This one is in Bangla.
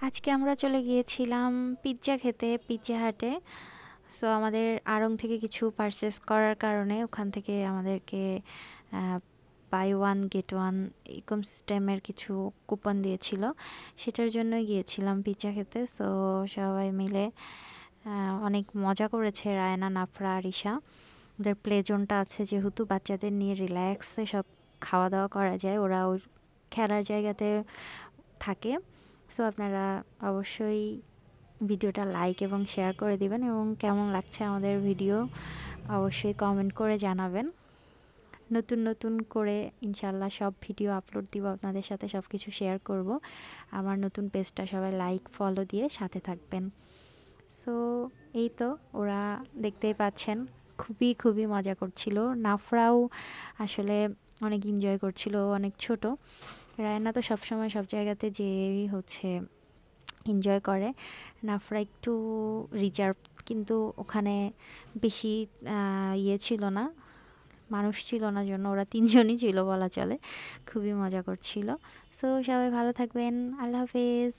আজকে আমরা চলে গিয়েছিলাম পিৎজা খেতে, পিৎজা হাটে। সো আমাদের আড়ং থেকে কিছু পারচেস করার কারণে ওখান থেকে আমাদেরকে বাই ওয়ান গেট ওয়ান ইকম সিস্টেমের কিছু কুপন দিয়েছিল। সেটার জন্যই গিয়েছিলাম পিৎজা খেতে। সো সবাই মিলে অনেক মজা করেছে রায়না, নাফরা, আরিশা। ওদের প্লে জোনটা আছে যেহেতু, বাচ্চাদের নিয়ে রিল্যাক্সে সব খাওয়া দাওয়া করা যায়, ওরা ওই খেলার জায়গাতে থাকে। সো আপনারা অবশ্যই ভিডিওটা লাইক এবং শেয়ার করে দিবেন, এবং কেমন লাগছে আমাদের ভিডিও অবশ্যই কমেন্ট করে জানাবেন। নতুন নতুন করে ইনশাল্লাহ সব ভিডিও আপলোড দিব, আপনাদের সাথে সব কিছু শেয়ার করব। আমার নতুন পেজটা সবাই লাইক ফলো দিয়ে সাথে থাকবেন। সো এই তো, ওরা দেখতেই পাচ্ছেন খুবই খুবই মজা করছিল। নাফরাও আসলে অনেক এনজয় করছিল, অনেক ছোট। রায়না তো সবসময় সব জায়গাতে যেই হচ্ছে এনজয় করে। নাফরা একটু রিজার্ভ, কিন্তু ওখানে বেশি ইয়ে ছিল না, মানুষ ছিল না, জন্য ওরা তিনজনই ছিল বলা চলে। খুবই মজা করছিল। সো সবাই ভালো থাকবেন, আল্লাহ হাফেজ।